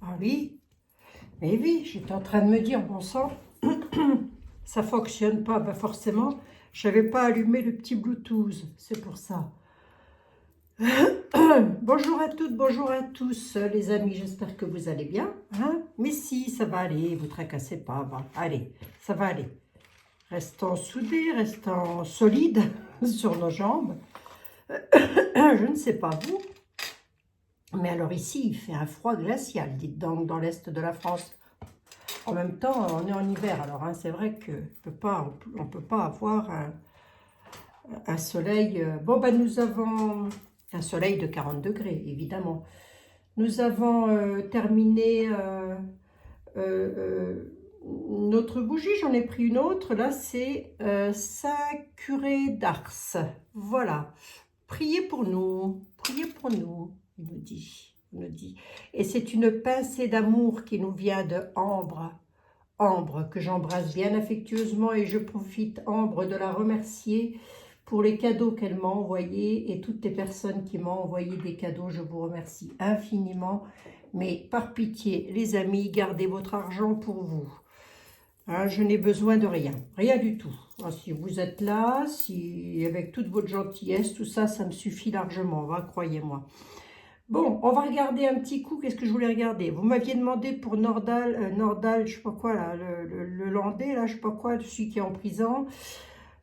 Ah oui, mais oui, j'étais en train de me dire, bon sang, ça fonctionne pas. Ben forcément, je n'avais pas allumé le petit Bluetooth, c'est pour ça. Bonjour à toutes, bonjour à tous, les amis, j'espère que vous allez bien. Hein, mais si, ça va aller, vous tracassez pas. Bah, allez, ça va aller. Restons soudés, restons solides sur nos jambes. Je ne sais pas vous, mais alors ici, il fait un froid glacial, dites donc, dans l'est de la France. En même temps, on est en hiver, alors hein, c'est vrai qu'on ne peut pas avoir un soleil... bon, ben nous avons un soleil de 40 degrés, évidemment. Nous avons terminé notre bougie, j'en ai pris une autre. Là, c'est Saint-Curé d'Ars. Voilà. Priez pour nous, il nous dit. Il nous dit. Et c'est une pincée d'amour qui nous vient de Ambre. Ambre, que j'embrasse bien affectueusement et je profite, Ambre, de la remercier pour les cadeaux qu'elle m'a envoyés et toutes les personnes qui m'ont envoyé des cadeaux. Je vous remercie infiniment. Mais par pitié, les amis, gardez votre argent pour vous. Hein, je n'ai besoin de rien, rien du tout. Alors, si vous êtes là, si avec toute votre gentillesse, tout ça, ça me suffit largement, hein, croyez-moi. Bon, on va regarder un petit coup. Qu'est-ce que je voulais regarder? Vous m'aviez demandé pour Nordal, Nordal, je sais pas quoi, là, le Landais, là, je sais pas quoi, celui qui est en prison.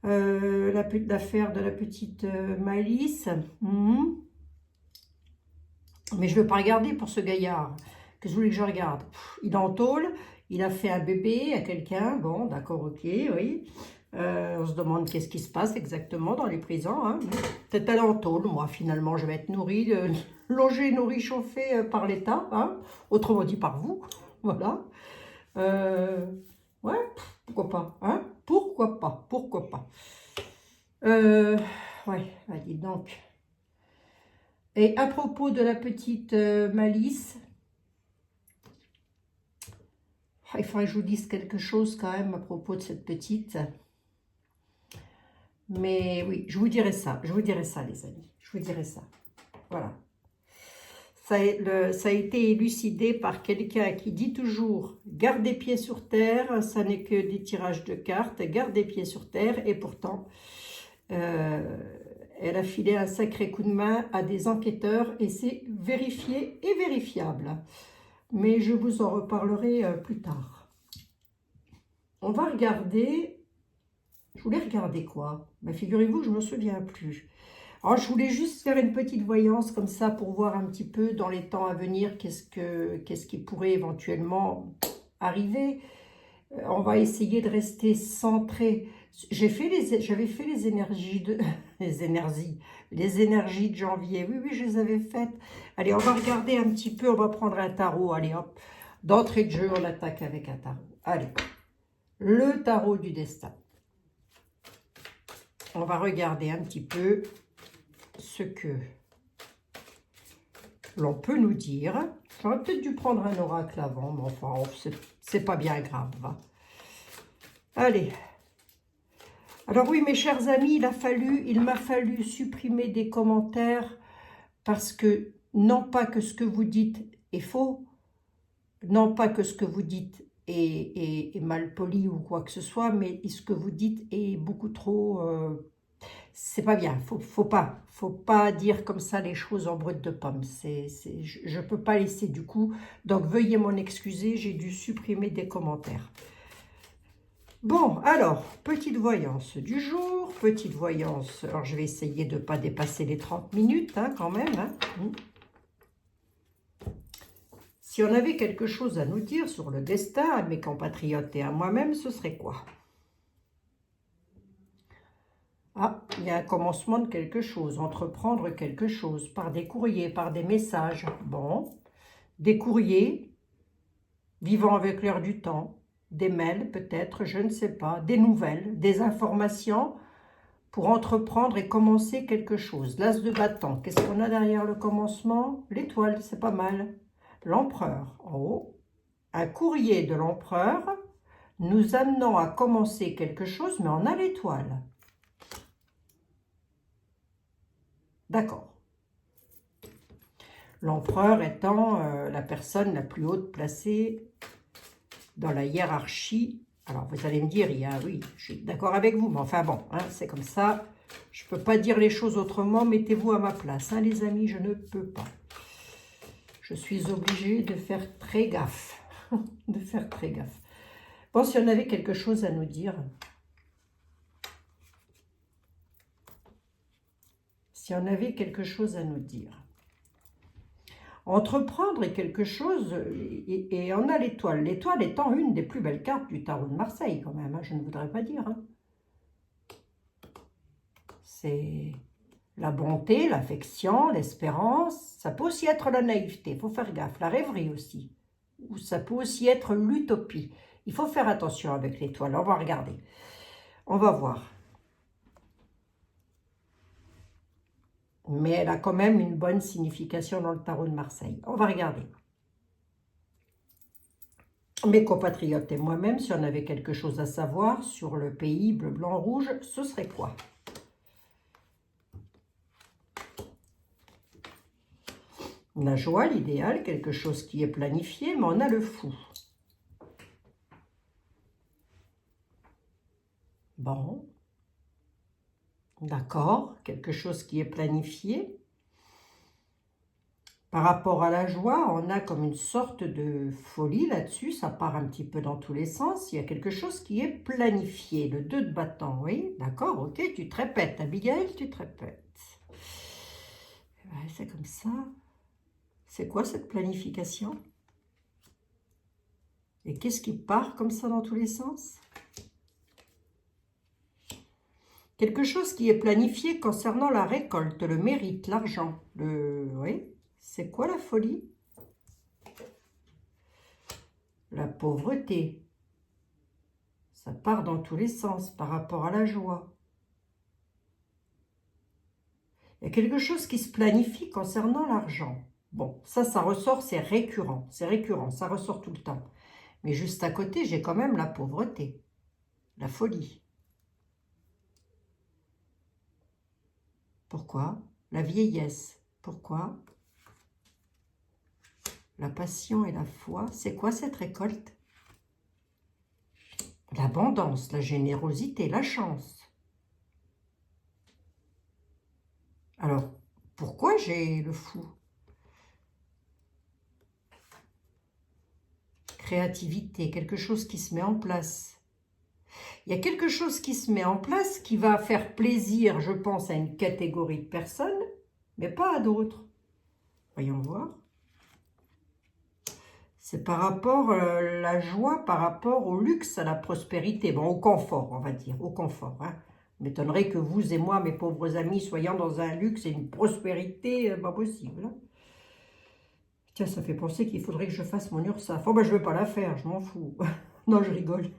L'affaire de la petite Malice. Mais je ne veux pas regarder pour ce gaillard. Qu'est-ce que vous voulez que je regarde? Il est en tôle, il a fait un bébé à quelqu'un. Bon, d'accord, ok, oui. On se demande qu'est-ce qui se passe exactement dans les prisons. Hein. Peut-être aller en tôle, moi, finalement, je vais être nourrie, logée, nourrie, chauffée par l'État. Hein. Autrement dit, par vous. Voilà. Ouais, pourquoi pas. Hein. Pourquoi pas, pourquoi pas. Ouais, dites donc. Et à propos de la petite Malice, il faudrait que je vous dise quelque chose quand même à propos de cette petite. Mais oui, je vous dirai ça, les amis, je vous dirai ça. Voilà. Ça a été élucidé par quelqu'un qui dit toujours « garde des pieds sur terre, ça n'est que des tirages de cartes, garde des pieds sur terre » et pourtant, elle a filé un sacré coup de main à des enquêteurs et c'est vérifié et vérifiable. Mais je vous en reparlerai plus tard. On va regarder... Je voulais regarder quoi? Ben, figurez-vous, je ne me souviens plus. Alors, je voulais juste faire une petite voyance comme ça pour voir un petit peu dans les temps à venir qu'est-ce qui pourrait éventuellement arriver. On va essayer de rester centré. J'avais fait les énergies de... les énergies de janvier. Oui, je les avais faites. Allez, on va regarder un petit peu. On va prendre un tarot. Allez, hop. D'entrée de jeu, on attaque avec un tarot. Allez. Le tarot du destin. On va regarder un petit peu ce que l'on peut nous dire. J'aurais peut-être dû prendre un oracle avant, mais enfin, c'est pas bien grave. Allez. Alors oui, mes chers amis, il m'a fallu supprimer des commentaires parce que, non pas que ce que vous dites est faux, non pas que ce que vous dites est mal poli ou quoi que ce soit, mais ce que vous dites est beaucoup trop... c'est pas bien, faut pas dire comme ça les choses en brut de pomme. Je peux pas laisser du coup, donc veuillez m'en excuser, j'ai dû supprimer des commentaires. Bon, alors, petite voyance du jour, petite voyance, alors je vais essayer de ne pas dépasser les 30 minutes hein, quand même. Hein. Si on avait quelque chose à nous dire sur le destin, à mes compatriotes et à moi-même, ce serait quoi? Ah, il y a un commencement de quelque chose, entreprendre quelque chose, par des courriers, par des messages. Bon, des courriers, vivant avec l'air du temps, des mails peut-être, je ne sais pas, des nouvelles, des informations pour entreprendre et commencer quelque chose. L'as de bâton, qu'est-ce qu'on a derrière le commencement? L'étoile, c'est pas mal. L'empereur, en haut. Un courrier de l'empereur nous amenant à commencer quelque chose, mais on a l'étoile. D'accord. L'empereur étant la personne la plus haute placée dans la hiérarchie. Alors, vous allez me dire, oui, je suis d'accord avec vous, mais enfin bon, hein, c'est comme ça. Je ne peux pas dire les choses autrement. Mettez-vous à ma place, hein, les amis, je ne peux pas. Je suis obligée de faire très gaffe. De faire très gaffe. Bon, si on avait quelque chose à nous dire. Si on avait quelque chose à nous dire. Entreprendre est quelque chose, et on a l'étoile. L'étoile étant une des plus belles cartes du tarot de Marseille, quand même, hein, je ne voudrais pas dire. Hein. C'est la bonté, l'affection, l'espérance. Ça peut aussi être la naïveté, il faut faire gaffe. La rêverie aussi. Ou ça peut aussi être l'utopie. Il faut faire attention avec l'étoile. On va regarder. On va voir. Mais elle a quand même une bonne signification dans le tarot de Marseille. On va regarder. Mes compatriotes et moi-même, si on avait quelque chose à savoir sur le pays bleu, blanc, rouge, ce serait quoi? La joie, l'idéal, quelque chose qui est planifié, mais on a le fou. Bon. D'accord, quelque chose qui est planifié. Par rapport à la joie, on a comme une sorte de folie là-dessus, ça part un petit peu dans tous les sens. Il y a quelque chose qui est planifié, le 2 de bâton, oui, d'accord, ok, tu te répètes, Abigail, tu te répètes. Ouais, c'est comme ça. C'est quoi cette planification? Et qu'est-ce qui part comme ça dans tous les sens? Quelque chose qui est planifié concernant la récolte, le mérite, l'argent. Oui, c'est quoi la folie? La pauvreté. Ça part dans tous les sens par rapport à la joie. Il y a quelque chose qui se planifie concernant l'argent. Bon, ça ressort, c'est récurrent, ça ressort tout le temps. Mais juste à côté, j'ai quand même la pauvreté, la folie. Pourquoi? La vieillesse. Pourquoi? La passion et la foi. C'est quoi cette récolte? L'abondance, la générosité, la chance. Alors, pourquoi j'ai le fou? Créativité, quelque chose qui se met en place. Il y a quelque chose qui se met en place qui va faire plaisir, je pense, à une catégorie de personnes, mais pas à d'autres. Voyons voir. C'est par rapport à la joie, par rapport au luxe, à la prospérité, bon, au confort, on va dire, au confort. Hein. M'étonnerait que vous et moi, mes pauvres amis, soyons dans un luxe et une prospérité pas possible. Hein. Tiens, ça fait penser qu'il faudrait que je fasse mon URSSAF. Oh, ben, je ne vais pas la faire, je m'en fous. Non, je rigole.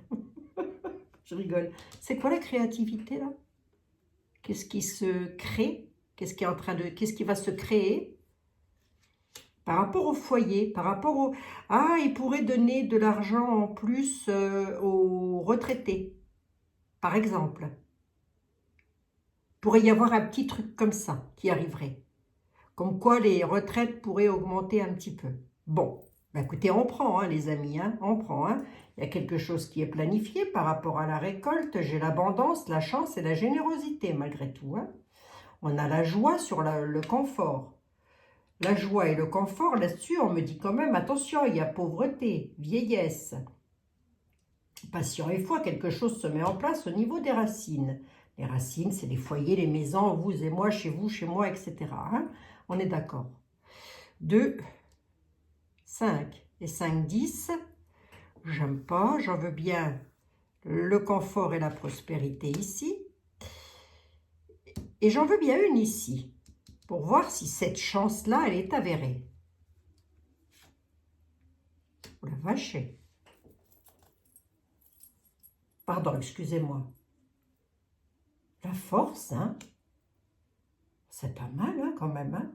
Je rigole. C'est quoi la créativité, là? Qu'est-ce qui se crée? Qu'est-ce qui va se créer? Par rapport au foyer, par rapport au... Ah, il pourrait donner de l'argent en plus aux retraités, par exemple. Il pourrait y avoir un petit truc comme ça qui arriverait. Comme quoi les retraites pourraient augmenter un petit peu. Bon, bah écoutez, on prend, hein, les amis, hein, on prend. Hein. Il y a quelque chose qui est planifié par rapport à la récolte. J'ai l'abondance, la chance et la générosité, malgré tout. Hein. On a la joie sur le confort. La joie et le confort, là-dessus, on me dit quand même, attention, il y a pauvreté, vieillesse. Passion et foi, quelque chose se met en place au niveau des racines. Les racines, c'est les foyers, les maisons, vous et moi, chez vous, chez moi, etc. Hein. On est d'accord. 2, 5 et 5, 10. J'aime pas, j'en veux bien le confort et la prospérité ici. Et j'en veux bien une ici, pour voir si cette chance-là, elle est avérée. Oh la vache. Pardon, excusez-moi. La force, hein. C'est pas mal, hein, quand même, hein.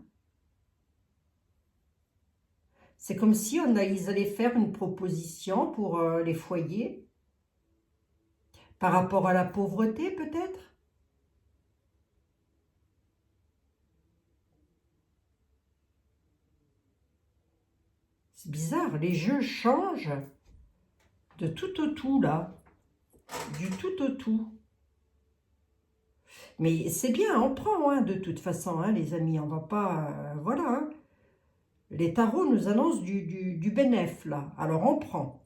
C'est comme si ils allaient faire une proposition pour les foyers. Par rapport à la pauvreté, peut-être? C'est bizarre, les jeux changent de tout au tout, là. Du tout au tout. Mais c'est bien, on prend, hein, de toute façon, hein, les amis. On va pas... voilà, hein. Les tarots nous annoncent du bénéf, là. Alors, on prend.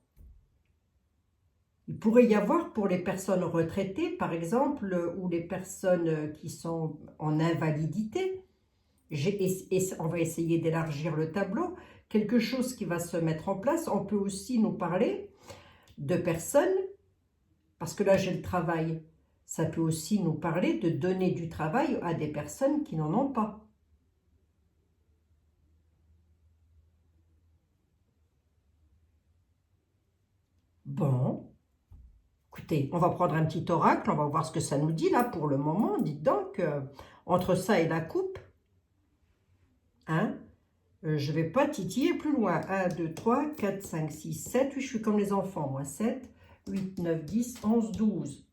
Il pourrait y avoir pour les personnes retraitées, par exemple, ou les personnes qui sont en invalidité. On va essayer d'élargir le tableau. Quelque chose qui va se mettre en place. On peut aussi nous parler de personnes, parce que là, j'ai le travail. Ça peut aussi nous parler de donner du travail à des personnes qui n'en ont pas. Bon. Écoutez, on va prendre un petit oracle, on va voir ce que ça nous dit là pour le moment. Dites donc, entre ça et la coupe, hein, je ne vais pas titiller plus loin. 1, 2, 3, 4, 5, 6, 7, oui, je suis comme les enfants, moi. 7, 8, 9, 10, 11, 12.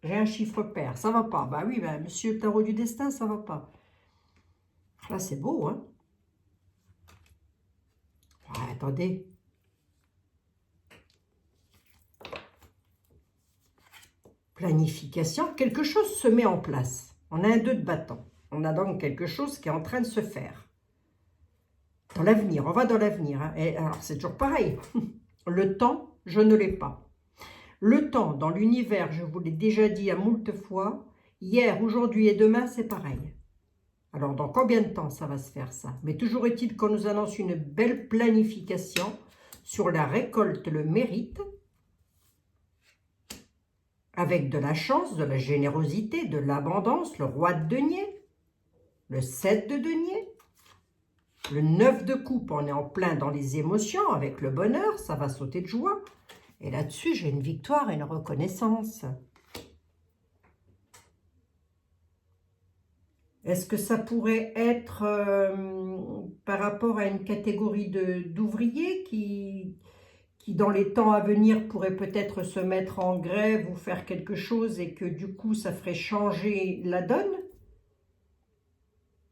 J'ai un chiffre pair, ça va pas. Bah oui, bah, monsieur Tarot du Destin, ça va pas. Là, c'est beau, hein. Ah, attendez. Planification, quelque chose se met en place. On a un 2 de bâton. On a donc quelque chose qui est en train de se faire. Dans l'avenir, on va dans l'avenir. Hein. Et alors, c'est toujours pareil. Le temps, je ne l'ai pas. Le temps, dans l'univers, je vous l'ai déjà dit à moult fois, hier, aujourd'hui et demain, c'est pareil. Alors, dans combien de temps ça va se faire, ça? Mais toujours est-il qu'on nous annonce une belle planification sur la récolte, le mérite, avec de la chance, de la générosité, de l'abondance, le roi de denier, le 7 de denier, le 9 de coupe, on est en plein dans les émotions, avec le bonheur, ça va sauter de joie. Et là-dessus, j'ai une victoire et une reconnaissance. Est-ce que ça pourrait être par rapport à une catégorie d'ouvriers qui, dans les temps à venir, pourrait peut-être se mettre en grève ou faire quelque chose et que du coup, ça ferait changer la donne?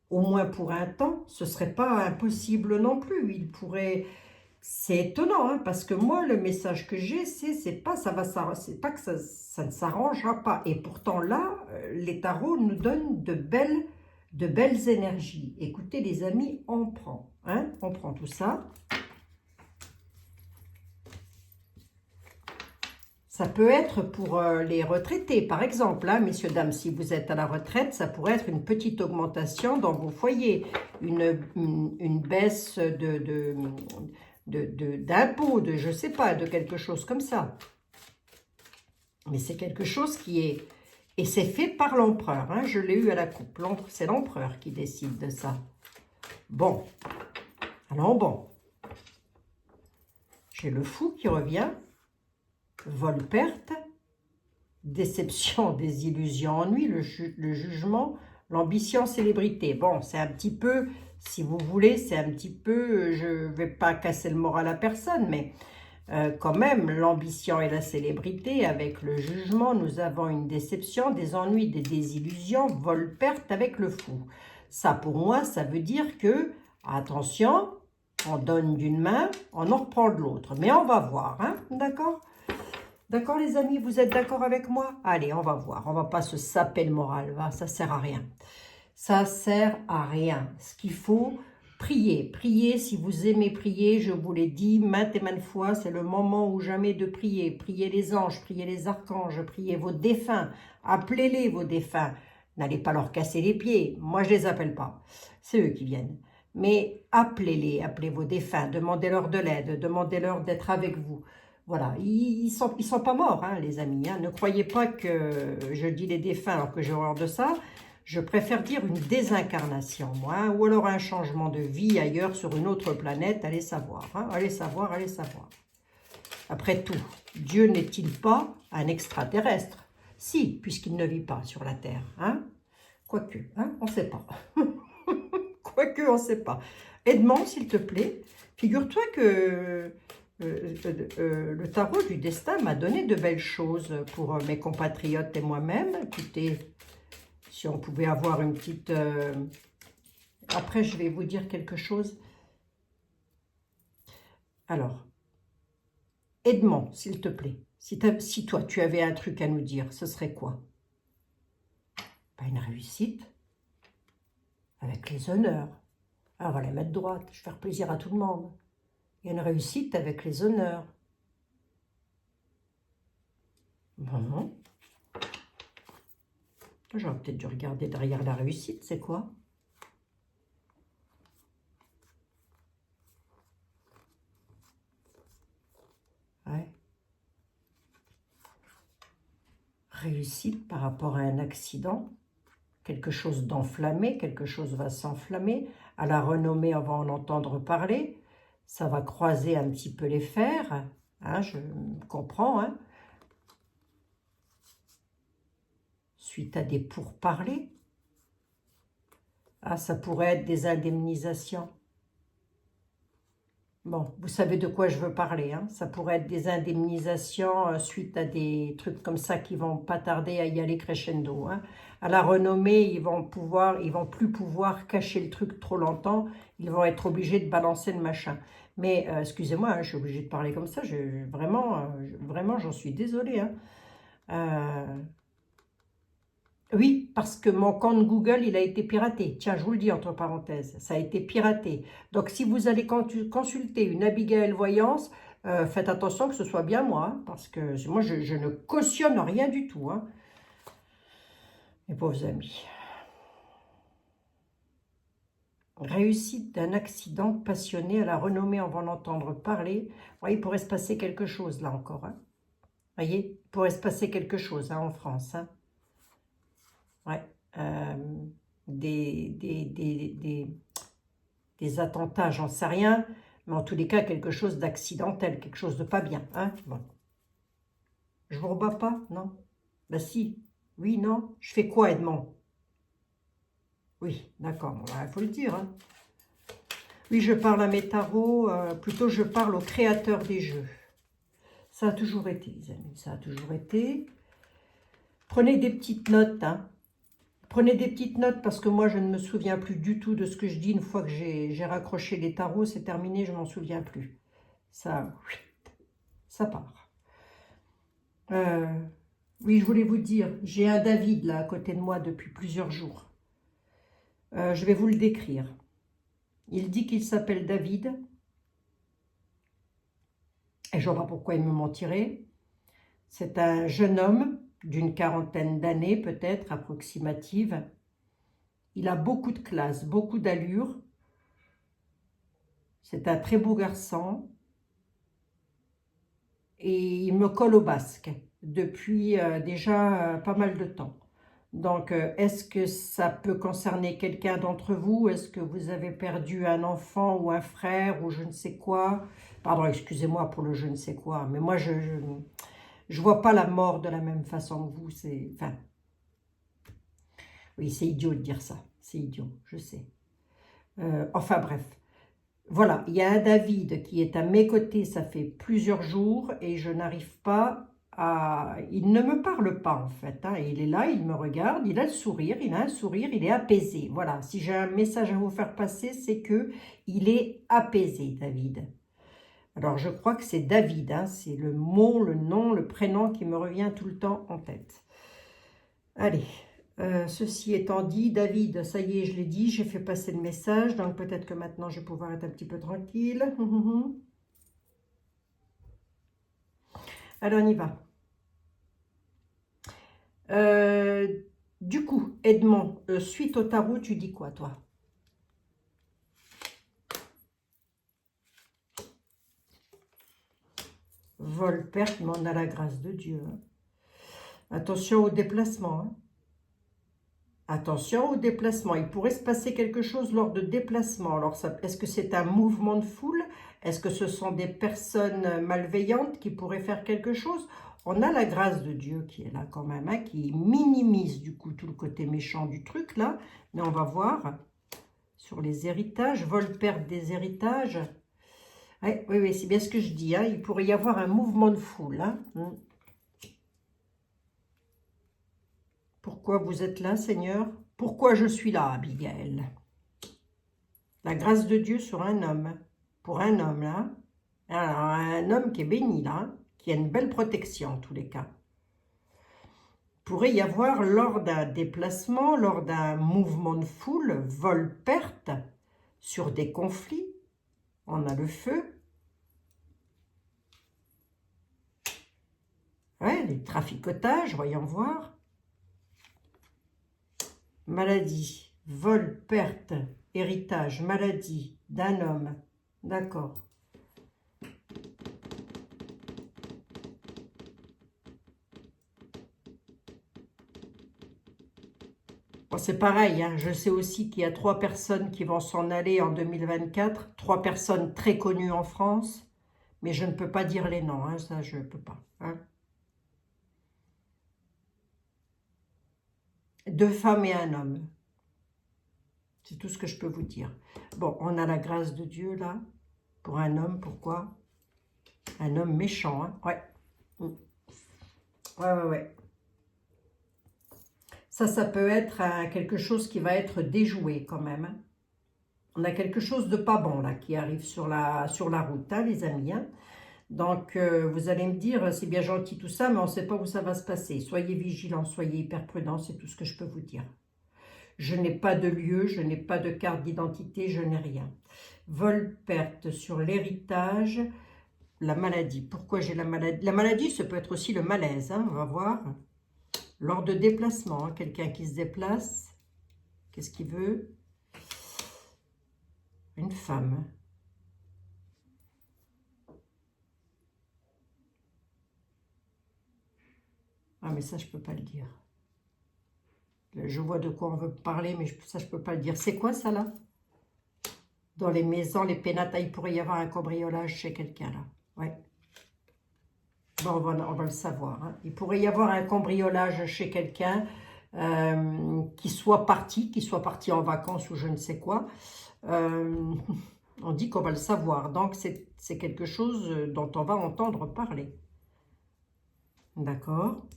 Au moins pour un temps, ce ne serait pas impossible non plus. Il pourrait... C'est étonnant, hein, parce que moi, le message que j'ai, c'est pas que ça ne s'arrangera pas. Et pourtant là, les tarots nous donnent de belles énergies. Écoutez, les amis, on prend. Hein, on prend tout ça. Ça peut être pour les retraités, par exemple, hein, messieurs, dames, si vous êtes à la retraite, ça pourrait être une petite augmentation dans vos foyers, une baisse d'impôts, de je ne sais pas, de quelque chose comme ça. Mais c'est quelque chose qui est... Et c'est fait par l'empereur, hein, je l'ai eu à la coupe. C'est l'empereur qui décide de ça. Bon, alors bon. J'ai le fou qui revient. Vol-perte, déception, désillusion, ennui, le jugement, l'ambition, célébrité. Bon, c'est un petit peu, si vous voulez, c'est un petit peu, je ne vais pas casser le moral à personne, mais quand même, l'ambition et la célébrité, avec le jugement, nous avons une déception, des ennuis, des désillusions, vol-perte avec le fou. Ça, pour moi, ça veut dire que, attention, on donne d'une main, on en reprend de l'autre. Mais on va voir, hein, d'accord ? D'accord, les amis, vous êtes d'accord avec moi? Allez, on va voir. On va pas se saper le moral, va, ça sert à rien. Ça sert à rien. Ce qu'il faut, prier. Prier, si vous aimez prier, je vous l'ai dit maintes et maintes fois, c'est le moment ou jamais de prier. Priez les anges, priez les archanges, priez vos défunts. Appelez-les, vos défunts. N'allez pas leur casser les pieds. Moi, je les appelle pas. C'est eux qui viennent. Mais appelez-les, appelez vos défunts. Demandez-leur de l'aide. Demandez-leur d'être avec vous. Voilà, ils sont pas morts, hein, les amis. Hein. Ne croyez pas que je dis les défunts alors que j'ai horreur de ça. Je préfère dire une désincarnation, moi, hein, ou alors un changement de vie ailleurs sur une autre planète. Allez savoir, hein, allez savoir, allez savoir. Après tout, Dieu n'est-il pas un extraterrestre? Si, puisqu'il ne vit pas sur la Terre. Hein? Quoique, hein, on ne sait pas. Quoique, on ne sait pas. Edmond, s'il te plaît, figure-toi que... le tarot du destin m'a donné de belles choses pour mes compatriotes et moi-même. Écoutez, si on pouvait avoir une petite... Après, je vais vous dire quelque chose. Alors, Edmond, s'il te plaît, si toi, tu avais un truc à nous dire, ce serait quoi? Pas une réussite, avec les honneurs. Ah, on va les mettre droite, je vais faire plaisir à tout le monde. Il y a une réussite avec les honneurs. Bon. J'aurais peut-être dû regarder derrière la réussite, c'est quoi? Ouais. Réussite par rapport à un accident. Quelque chose d'enflammé, quelque chose va s'enflammer. À la renommée, on va en entendre parler. Ça va croiser un petit peu les fers. Hein, je comprends. Hein. Suite à des pourparlers. Ah, ça pourrait être des indemnisations. Bon, vous savez de quoi je veux parler. Hein. Ça pourrait être des indemnisations suite à des trucs comme ça qui vont pas tarder à y aller crescendo. Hein. À la renommée, ils vont plus pouvoir cacher le truc trop longtemps. Ils vont être obligés de balancer le machin. Mais excusez-moi, hein, je suis obligée de parler comme ça. Vraiment, j'en suis désolée. Hein. Oui, parce que mon compte Google, il a été piraté. Tiens, je vous le dis entre parenthèses, ça a été piraté. Donc, si vous allez consulter une Abigail Voyance, faites attention que ce soit bien moi, hein, parce que moi, je ne cautionne rien du tout. Hein. Mes pauvres amis. Réussite d'un accident passionné à la renommée, on va en entendre parler. Ouais, il pourrait se passer quelque chose là encore. Hein. Voyez, il pourrait se passer quelque chose hein, en France. Hein. Ouais. Des attentats, j'en sais rien, mais en tous les cas, quelque chose d'accidentel, quelque chose de pas bien. Hein bon. Je vous rebats pas, non? Bah si, oui, non. Je fais quoi, Edmond? Oui, d'accord, il faut le dire. Hein. Oui, je parle à mes tarots, plutôt je parle au créateur des jeux. Ça a toujours été, les amis, ça a toujours été. Prenez des petites notes, hein. Prenez des petites notes parce que moi, je ne me souviens plus du tout de ce que je dis. Une fois que j'ai raccroché les tarots, c'est terminé, je ne m'en souviens plus. Ça part. Oui, je voulais vous dire, j'ai un David là à côté de moi depuis plusieurs jours. Je vais vous le décrire. Il dit qu'il s'appelle David. Et je ne vois pas pourquoi il me mentirait. C'est un jeune homme d'une quarantaine d'années, peut-être approximative. Il a beaucoup de classe, beaucoup d'allure. C'est un très beau garçon. Et il me colle au basque depuis déjà pas mal de temps. Donc, est-ce que ça peut concerner quelqu'un d'entre vous? Est-ce que vous avez perdu un enfant ou un frère ou je ne sais quoi? Pardon, excusez-moi pour le je ne sais quoi, mais moi, je vois pas la mort de la même façon que vous. Enfin, oui, c'est idiot de dire ça. C'est idiot, je sais. Enfin, bref. Voilà, il y a un David qui est à mes côtés, ça fait plusieurs jours et je n'arrive pas à... Il ne me parle pas en fait, hein. Il est là, il me regarde, il a le sourire, il a un sourire, il est apaisé. Voilà, si j'ai un message à vous faire passer, c'est que il est apaisé, David. Alors je crois que c'est David, hein. C'est le mot, le nom, le prénom qui me revient tout le temps en tête. Allez. Ceci étant dit, David, ça y est, je l'ai dit, j'ai fait passer le message, donc peut-être que maintenant je vais pouvoir être un petit peu tranquille. Alors, on y va. Du coup, Edmond, suite au tarot, tu dis quoi, toi? Vol, perte, mais on a la grâce de Dieu. Hein. Attention au déplacement. Hein. Attention au déplacement. Il pourrait se passer quelque chose lors de déplacement. Alors, est-ce que c'est un mouvement de foule? Est-ce que ce sont des personnes malveillantes qui pourraient faire quelque chose? On a la grâce de Dieu qui est là quand même, hein, qui minimise du coup tout le côté méchant du truc là. Mais on va voir sur les héritages. Vol, perte des héritages. Ouais, oui, c'est bien ce que je dis. Hein. Il pourrait y avoir un mouvement de foule. Hein. Pourquoi vous êtes là, Seigneur? Pourquoi je suis là, Abigail? La grâce de Dieu sur un homme. Pour un homme, là. Alors, un homme qui est béni, là, hein, qui a une belle protection, en tous les cas. Pourrait y avoir, lors d'un déplacement, lors d'un mouvement de foule, vol-perte, sur des conflits. On a le feu. Ouais, les traficotages, voyons voir. Maladie, vol, perte, héritage, maladie d'un homme. D'accord. Bon, c'est pareil, hein, je sais aussi qu'il y a 3 personnes qui vont s'en aller en 2024. 3 personnes très connues en France. Mais je ne peux pas dire les noms, hein, ça je ne peux pas. Hein. 2 femmes et un homme. C'est tout ce que je peux vous dire. Bon, on a la grâce de Dieu là. Pour un homme, pourquoi? Un homme méchant, hein. Ouais. Ouais. Ça peut être quelque chose qui va être déjoué quand même. Hein. On a quelque chose de pas bon là qui arrive sur la route, hein, les amis. Hein. Donc, vous allez me dire, c'est bien gentil tout ça, mais on ne sait pas où ça va se passer. Soyez vigilants, soyez hyper prudents, c'est tout ce que je peux vous dire. Je n'ai pas de lieu, je n'ai pas de carte d'identité, je n'ai rien. Vol, perte sur l'héritage, la maladie. Pourquoi j'ai la maladie? La maladie, ça peut être aussi le malaise, hein, on va voir. Lors de déplacement, hein, quelqu'un qui se déplace, qu'est-ce qu'il veut? Une femme. Ah, mais ça, je ne peux pas le dire. Je vois de quoi on veut parler, mais ça, je ne peux pas le dire. C'est quoi, ça, là? Dans les maisons, les pénates, il pourrait y avoir un cambriolage chez quelqu'un, là. Ouais. Bon, on va le savoir. Hein. Il pourrait y avoir un cambriolage chez quelqu'un qui soit parti en vacances ou je ne sais quoi. On dit qu'on va le savoir. Donc, c'est quelque chose dont on va entendre parler. D'accord.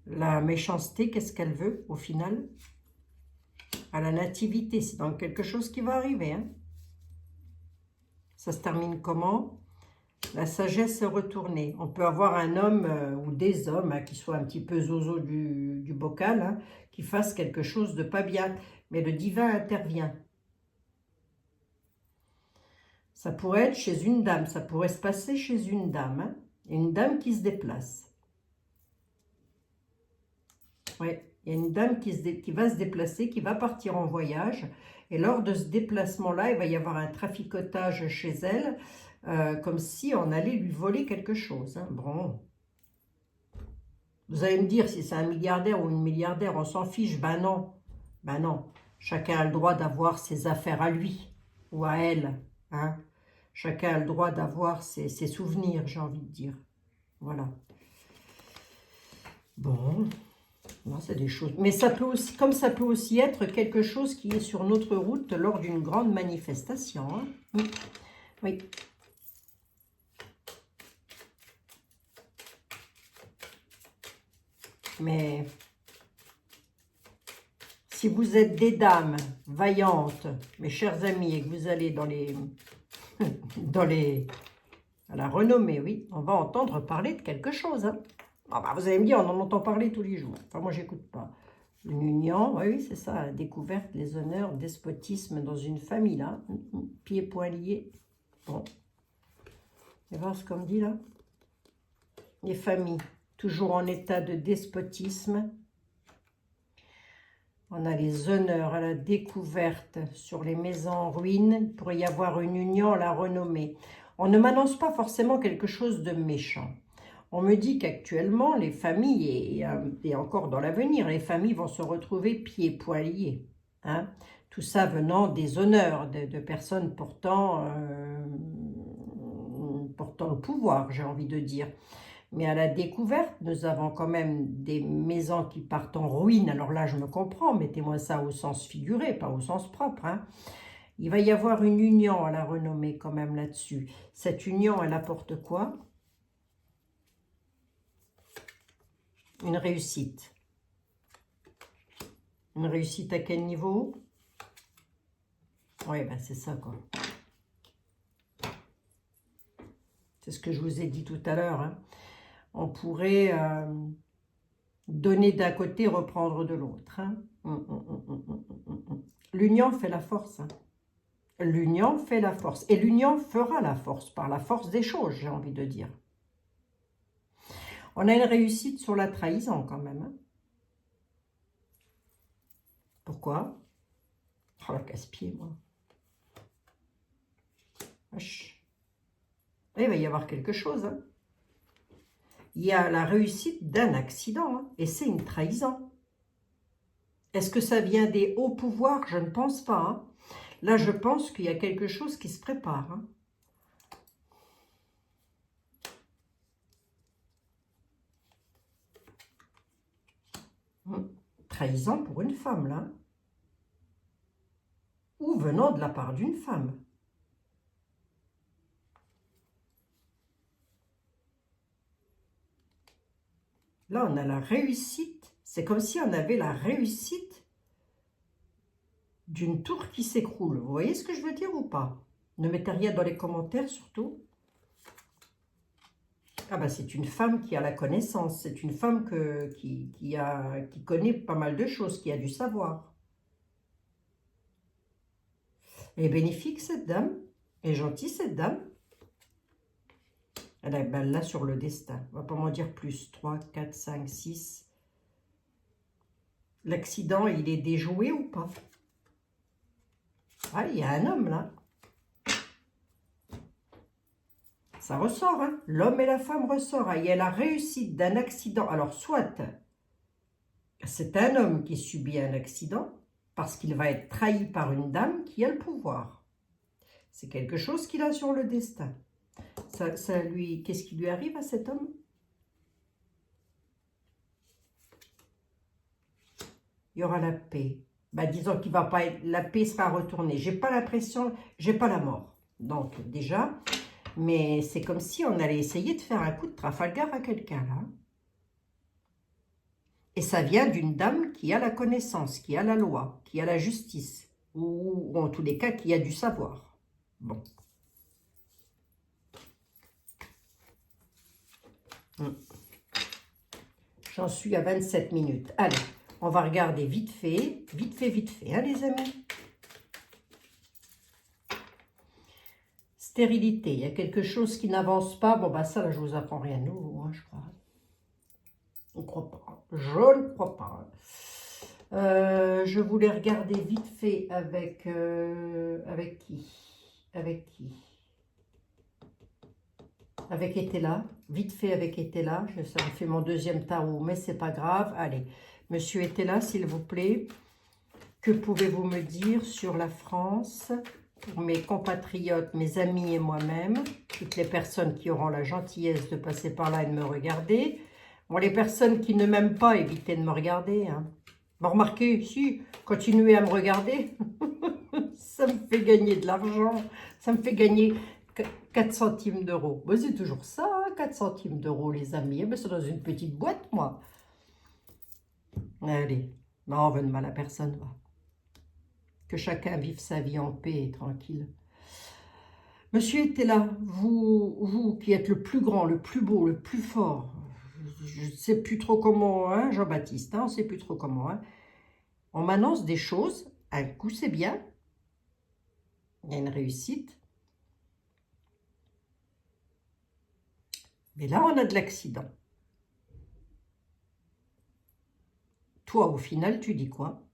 La méchanceté, qu'est-ce qu'elle veut au final? À la nativité, c'est donc quelque chose qui va arriver. Hein. Ça se termine comment? La sagesse est retournée. On peut avoir un homme ou des hommes hein, qui soient un petit peu zozo du bocal, hein, qui fassent quelque chose de pas bien. Mais le divin intervient. Ça pourrait être chez une dame, ça pourrait se passer chez une dame. Hein, une dame qui se déplace. Oui, il y a une dame qui va se déplacer, qui va partir en voyage. Et lors de ce déplacement-là, il va y avoir un traficotage chez elle, comme si on allait lui voler quelque chose. Hein. Bon. Vous allez me dire si c'est un milliardaire ou une milliardaire, on s'en fiche. Ben non. Ben non. Chacun a le droit d'avoir ses affaires à lui ou à elle. Hein. Chacun a le droit d'avoir ses souvenirs, j'ai envie de dire. Voilà. Bon. Non, c'est des choses. Mais ça peut aussi, comme ça peut aussi être quelque chose qui est sur notre route lors d'une grande manifestation. Hein. Oui. Mais si vous êtes des dames vaillantes, mes chers amis, et que vous allez dans les à la renommée, oui, on va entendre parler de quelque chose. Hein. Ah bah, vous allez me dire, on en entend parler tous les jours. Enfin, moi, j'écoute pas. Une union, oui, c'est ça, la découverte, les honneurs, despotisme dans une famille, là. Pieds, poings liés. Bon. Vous allez voir ce qu'on me dit, là. Les familles, toujours en état de despotisme. On a les honneurs à la découverte sur les maisons en ruine. Il pourrait y avoir une union à la renommée. On ne m'annonce pas forcément quelque chose de méchant. On me dit qu'actuellement, les familles, et encore dans l'avenir, les familles vont se retrouver pieds et poings liés. Hein. Tout ça venant des honneurs de personnes portant le pouvoir, j'ai envie de dire. Mais à la découverte, nous avons quand même des maisons qui partent en ruine. Alors là, je me comprends, mettez-moi ça au sens figuré, pas au sens propre. Hein. Il va y avoir une union à la renommée quand même là-dessus. Cette union, elle apporte quoi? Une réussite. Une réussite à quel niveau? Oui, ben c'est ça quoi. C'est ce que je vous ai dit tout à l'heure. Hein. On pourrait donner d'un côté, reprendre de l'autre. Hein. L'union fait la force. Hein. L'union fait la force. Et l'union fera la force, par la force des choses, j'ai envie de dire. On a une réussite sur la trahison quand même. Hein. Pourquoi? Oh, la casse-pied, moi. Wesh. Il va y avoir quelque chose. Hein. Il y a la réussite d'un accident. Hein, et c'est une trahison. Est-ce que ça vient des hauts pouvoirs? Je ne pense pas. Hein. Là, je pense qu'il y a quelque chose qui se prépare. Hein. Trahison pour une femme, là. Ou venant de la part d'une femme. Là, on a la réussite. C'est comme si on avait la réussite d'une tour qui s'écroule. Vous voyez ce que je veux dire ou pas? Ne mettez rien dans les commentaires, surtout. Ah ben, c'est une femme qui a la connaissance. C'est une femme qui connaît pas mal de choses, qui a du savoir. Elle est bénéfique, cette dame. Elle est gentille, cette dame. Elle est là sur le destin. On va pas m'en dire plus. 3, 4, 5, 6. L'accident, il est déjoué ou pas? Ah, il y a un homme, là. Ça ressort, hein. L'homme et la femme ressortent. Hein. Il y a la réussite d'un accident. Alors, soit c'est un homme qui subit un accident parce qu'il va être trahi par une dame qui a le pouvoir. C'est quelque chose qu'il a sur le destin. Qu'est-ce qui lui arrive à cet homme? Il y aura la paix. Ben, disons qu'il va pas être, la paix sera retournée. J'ai pas l'impression, j'ai pas la mort. Donc, déjà... Mais c'est comme si on allait essayer de faire un coup de Trafalgar à quelqu'un, là. Et ça vient d'une dame qui a la connaissance, qui a la loi, qui a la justice. Ou en tous les cas, qui a du savoir. Bon. J'en suis à 27 minutes. Allez, on va regarder vite fait, hein, les amis. Stérilité, il y a quelque chose qui n'avance pas. Bon, bah ça, là, je vous apprends rien de nouveau, hein, je crois. On ne croit pas. Je ne crois pas. Je voulais regarder vite fait avec qui? Avec qui? Avec Etela. Vite fait avec Etela. Ça me fait mon deuxième tarot, mais c'est pas grave. Allez, Monsieur Etela, s'il vous plaît. Que pouvez-vous me dire sur la France? Pour mes compatriotes, mes amis et moi-même, toutes les personnes qui auront la gentillesse de passer par là et de me regarder. Bon, les personnes qui ne m'aiment pas, évitez de me regarder. Hein. Bon, remarquez, si, continuez à me regarder. Ça me fait gagner de l'argent. Ça me fait gagner 4 centimes d'euros. Bon, c'est toujours ça, 4 centimes d'euros, les amis. Mais c'est dans une petite boîte, moi. Allez, non, on veut de mal à personne, va. Que chacun vive sa vie en paix et tranquille. Monsieur était là, vous qui êtes le plus grand, le plus beau, le plus fort, je ne sais plus trop comment, hein, Jean-Baptiste, hein, on ne sait plus trop comment. Hein. On m'annonce des choses, un coup c'est bien, il y a une réussite. Mais là, on a de l'accident. Toi, au final, tu dis quoi?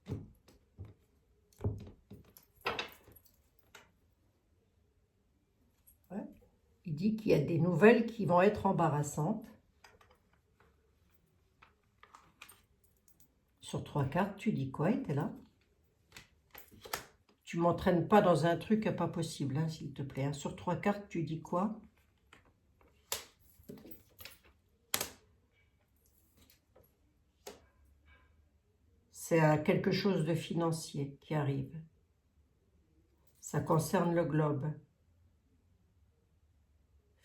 Il dit qu'il y a des nouvelles qui vont être embarrassantes. Sur 3 cartes, tu dis quoi? T'es là? Tu m'entraînes pas dans un truc pas possible, hein, s'il te plaît. Hein. Sur 3 cartes, tu dis quoi? C'est quelque chose de financier qui arrive. Ça concerne le globe.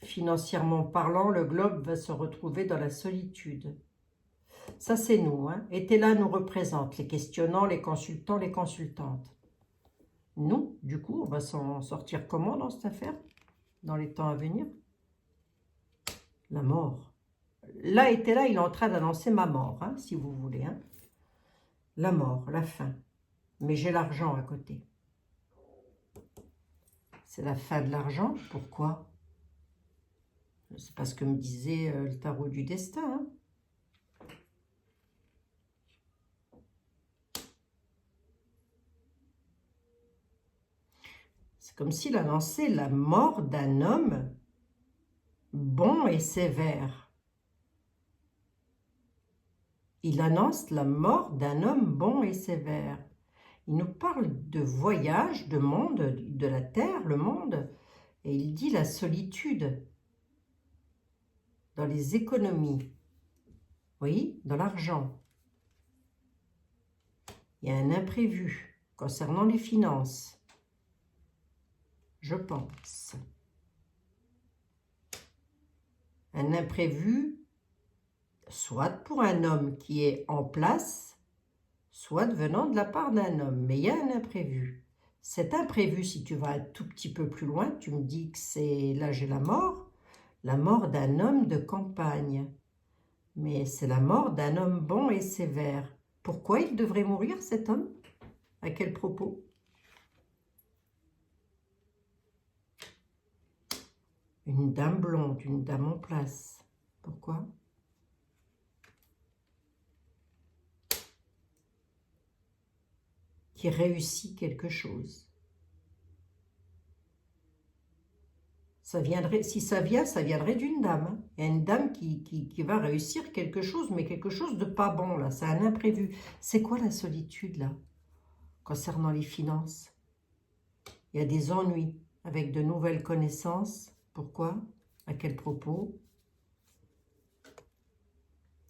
Financièrement parlant, le globe va se retrouver dans la solitude. Ça, c'est nous. Hein. Etela nous représente, les questionnants, les consultants, les consultantes. Nous, du coup, on va s'en sortir comment dans cette affaire, dans les temps à venir? La mort. Là, il est en train d'annoncer ma mort, hein, si vous voulez. Hein. La mort, la fin. Mais j'ai l'argent à côté. C'est la fin de l'argent. Pourquoi? C'est pas ce que me disait le tarot du destin. Hein. C'est comme s'il annonçait la mort d'un homme bon et sévère. Il annonce la mort d'un homme bon et sévère. Il nous parle de voyage, de monde, de la terre, le monde. Et il dit la solitude dans les économies. Oui, dans l'argent. Il y a un imprévu concernant les finances. Je pense. Un imprévu, soit pour un homme qui est en place, soit venant de la part d'un homme. Mais il y a un imprévu. Cet imprévu, si tu vas un tout petit peu plus loin, tu me dis que c'est, là j'ai la mort d'un homme de campagne. Mais c'est la mort d'un homme bon et sévère. Pourquoi il devrait mourir, cet homme? À quel propos? Une dame blonde, une dame en place. Pourquoi? Qui réussit quelque chose. Ça viendrait, si ça vient, ça viendrait d'une dame. Hein. Il y a une dame qui va réussir quelque chose, mais quelque chose de pas bon, là. C'est un imprévu. C'est quoi la solitude, là, concernant les finances? Il y a des ennuis avec de nouvelles connaissances. Pourquoi? À quel propos?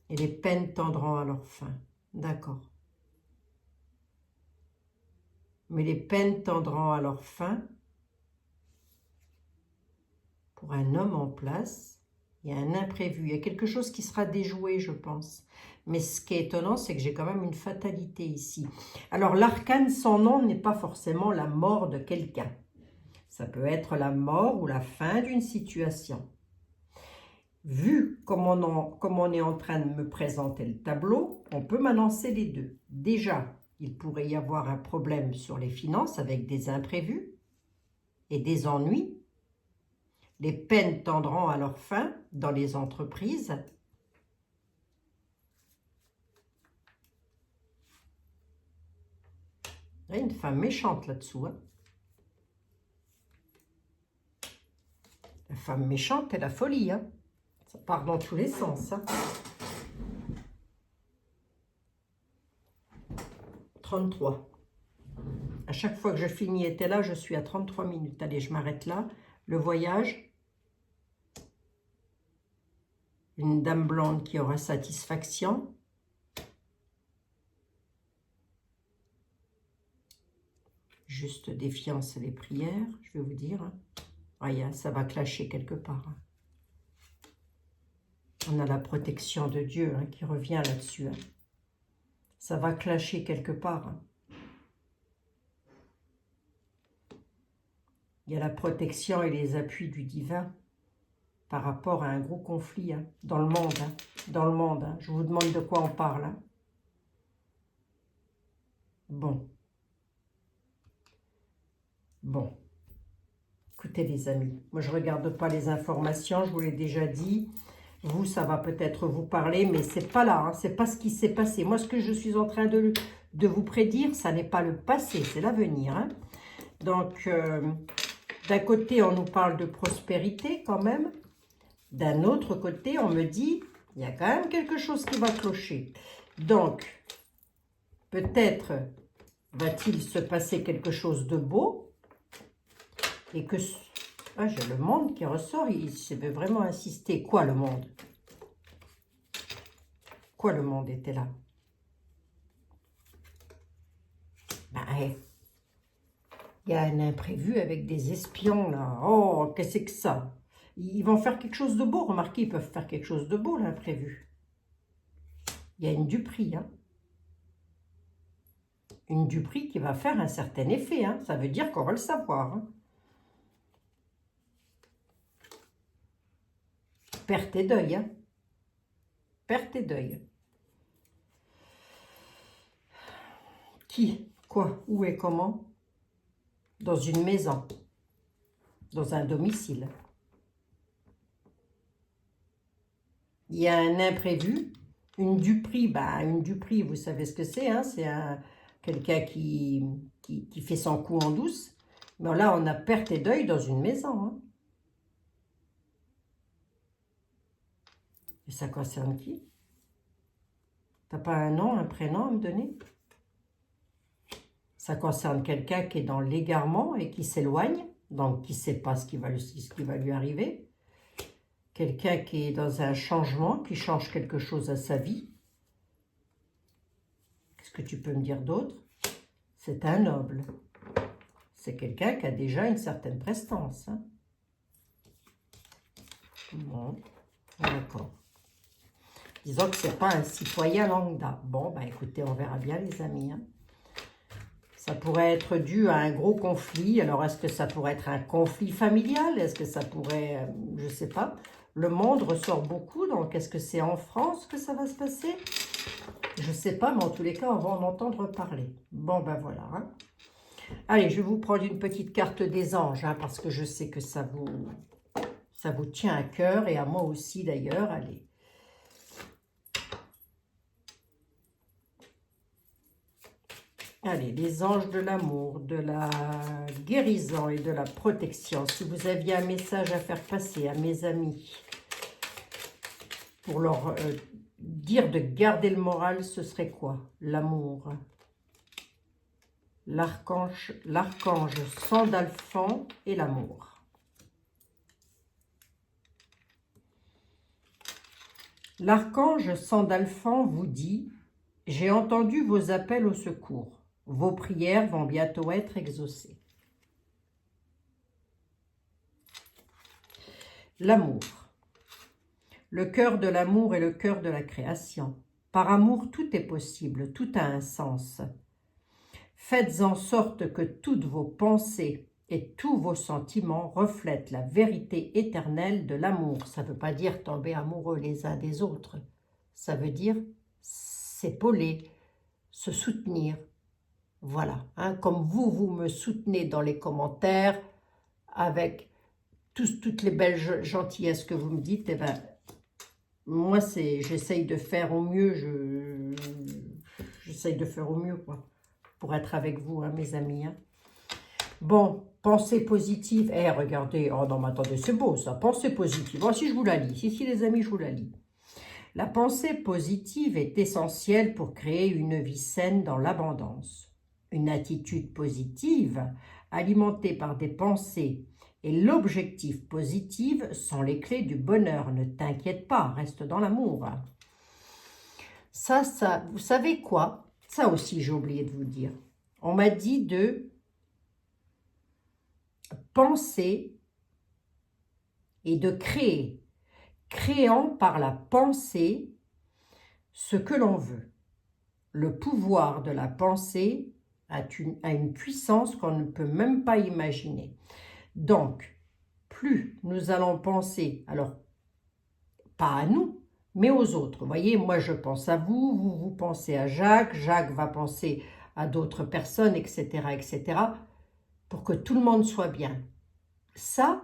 Et les peines tendront à leur fin. D'accord. Mais les peines tendront à leur fin. Pour un homme en place, il y a un imprévu. Il y a quelque chose qui sera déjoué, je pense. Mais ce qui est étonnant, c'est que j'ai quand même une fatalité ici. Alors, l'arcane sans nom n'est pas forcément la mort de quelqu'un. Ça peut être la mort ou la fin d'une situation. Vu comme on est en train de me présenter le tableau, on peut m'annoncer les deux. Déjà, il pourrait y avoir un problème sur les finances avec des imprévus et des ennuis. Les peines tendront à leur fin dans les entreprises. Il y a une femme méchante là-dessous. Hein. La femme méchante et la folie. Hein. Ça part dans tous les sens. Hein. 33. À chaque fois que je finis était là, je suis à 33 minutes. Allez, je m'arrête là. Le voyage. Une dame blonde qui aura satisfaction. Juste défiance et les prières, je vais vous dire. Ah, ça va clasher quelque part. Hein. On a la protection de Dieu hein, qui revient là-dessus. Hein. Ça va clasher quelque part. Hein. Il y a la protection et les appuis du divin par rapport à un gros conflit hein, dans le monde. Hein, dans le monde. Hein. Je vous demande de quoi on parle. Hein. Bon. Bon. Écoutez les amis, moi je ne regarde pas les informations, je vous l'ai déjà dit. Vous, ça va peut-être vous parler, mais c'est pas là, hein, c'est pas ce qui s'est passé. Moi, ce que je suis en train de vous prédire, ça n'est pas le passé, c'est l'avenir. Hein. Donc, d'un côté, on nous parle de prospérité quand même. D'un autre côté, on me dit, il y a quand même quelque chose qui va clocher. Donc, peut-être va-t-il se passer quelque chose de beau et que... Ah, j'ai le monde qui ressort, il veut vraiment insister. Quoi le monde? Quoi le monde était là? Ben, il y a un imprévu avec des espions là. Oh, qu'est-ce que c'est que ça? Ils vont faire quelque chose de beau, remarquez, ils peuvent faire quelque chose de beau l'imprévu. Il y a une duperie, hein. Une duperie qui va faire un certain effet, hein. Ça veut dire qu'on va le savoir, hein. perte et deuil, hein. Perte et deuil. Qui, quoi, où et comment? Dans une maison, dans un domicile. Il y a un imprévu, une duperie. Une duperie, vous savez ce que c'est, hein? C'est quelqu'un qui fait son coup en douce. Mais là, on a perte et deuil dans une maison, hein. Et ça concerne qui? T'as pas un nom, un prénom à me donner? Ça concerne quelqu'un qui est dans l'égarement et qui s'éloigne, donc qui ne sait pas ce qui va lui arriver. Quelqu'un qui est dans un changement, qui change quelque chose à sa vie. Qu'est-ce que tu peux me dire d'autre? C'est un noble. C'est quelqu'un qui a déjà une certaine prestance, hein. Bon, d'accord. Disons que ce n'est pas un citoyen lambda. Bon, écoutez, on verra bien les amis, hein. Ça pourrait être dû à un gros conflit. Alors, est-ce que ça pourrait être un conflit familial? Est-ce que ça pourrait... je ne sais pas. Le monde ressort beaucoup. Donc, est-ce que c'est en France que ça va se passer? Je ne sais pas, mais en tous les cas, on va en entendre parler. Bon, voilà, hein. Allez, je vais vous prendre une petite carte des anges, hein, parce que je sais que ça vous tient à cœur, et à moi aussi, d'ailleurs. Allez. Allez, les anges de l'amour, de la guérison et de la protection. Si vous aviez un message à faire passer à mes amis pour leur dire de garder le moral, ce serait quoi? L'amour. L'archange Sandalphon et l'amour. L'archange Sandalphon vous dit « J'ai entendu vos appels au secours. Vos prières vont bientôt être exaucées. » L'amour. Le cœur de l'amour est le cœur de la création. Par amour, tout est possible, tout a un sens. Faites en sorte que toutes vos pensées et tous vos sentiments reflètent la vérité éternelle de l'amour. Ça ne veut pas dire tomber amoureux les uns des autres. Ça veut dire s'épauler, se soutenir. Voilà, hein, comme vous me soutenez dans les commentaires, avec toutes les belles gentillesses que vous me dites, eh ben, moi, j'essaye de faire au mieux, j'essaye de faire au mieux, quoi, pour être avec vous, hein, mes amis, hein. Bon, pensée positive. Regardez, oh non, mais attendez, c'est beau ça, pensée positive. Voici, je vous la lis. Si, les amis, je vous la lis. La pensée positive est essentielle pour créer une vie saine dans l'abondance. Une attitude positive, alimentée par des pensées et l'objectif positif sont les clés du bonheur. Ne t'inquiète pas, reste dans l'amour. Ça, vous savez quoi? Ça aussi, j'ai oublié de vous dire. On m'a dit de penser et de créer, créant par la pensée ce que l'on veut. Le pouvoir de la pensée a une puissance qu'on ne peut même pas imaginer. Donc, plus nous allons penser, alors pas à nous, mais aux autres. Vous voyez, moi je pense à vous, vous pensez à Jacques, Jacques va penser à d'autres personnes, etc., etc., pour que tout le monde soit bien. Ça,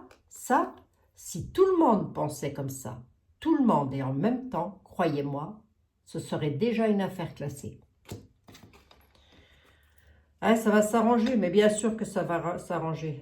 si tout le monde pensait comme ça, tout le monde et en même temps, croyez-moi, ce serait déjà une affaire classée. Hein, ça va s'arranger, mais bien sûr que ça va s'arranger.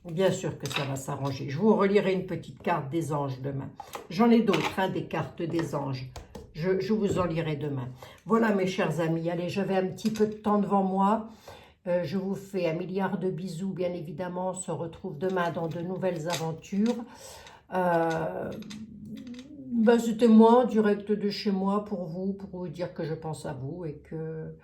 Bien sûr que ça va s'arranger. Je vous relirai une petite carte des anges demain. J'en ai d'autres, hein, des cartes des anges. Je vous en lirai demain. Voilà, mes chers amis. Allez, j'avais un petit peu de temps devant moi. Je vous fais un milliard de bisous, bien évidemment. On se retrouve demain dans de nouvelles aventures. C'était moi, en direct de chez moi, pour vous dire que je pense à vous et que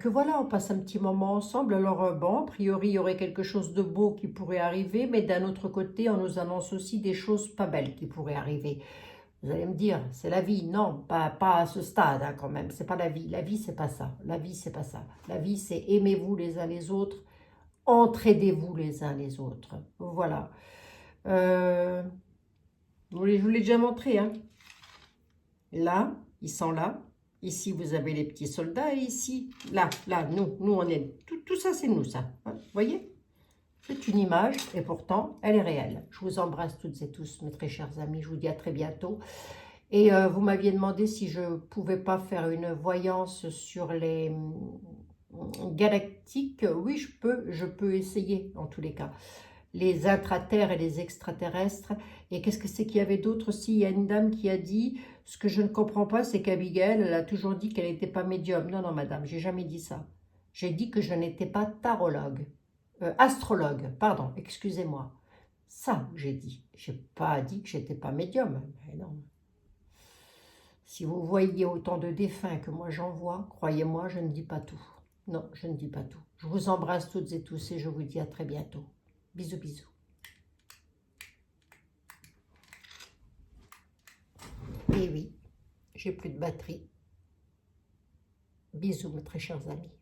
voilà, on passe un petit moment ensemble. Alors bon, a priori, il y aurait quelque chose de beau qui pourrait arriver, mais d'un autre côté, on nous annonce aussi des choses pas belles qui pourraient arriver. Vous allez me dire, c'est la vie. Non, pas à ce stade hein, quand même. C'est pas la vie. La vie, c'est pas ça. La vie, c'est pas ça. La vie, c'est aimez-vous les uns les autres. Entraidez-vous les uns les autres. Voilà. Je vous l'ai déjà montré. Hein. Là, ils sont là. Ici, vous avez les petits soldats. Et ici, là, nous on est... Tout ça, c'est nous, ça. Hein, vous voyez? C'est une image et pourtant, elle est réelle. Je vous embrasse toutes et tous, mes très chers amis. Je vous dis à très bientôt. Et vous m'aviez demandé si je ne pouvais pas faire une voyance sur les galactiques. Oui, je peux essayer en tous les cas. Les intraterres et les extraterrestres. Et qu'est-ce que c'est qu'il y avait d'autre aussi? Il y a une dame qui a dit, ce que je ne comprends pas, c'est qu'Abigail, elle a toujours dit qu'elle n'était pas médium. Non, non, madame, j'ai jamais dit ça. J'ai dit que je n'étais pas tarologue. Astrologue, pardon, excusez-moi. Ça, j'ai dit. J'ai pas dit que j'étais pas médium. Mais non. Si vous voyez autant de défunts que moi j'en vois, croyez-moi, je ne dis pas tout. Non, je ne dis pas tout. Je vous embrasse toutes et tous et je vous dis à très bientôt. Bisous, bisous. Et oui, j'ai plus de batterie. Bisous, mes très chers amis.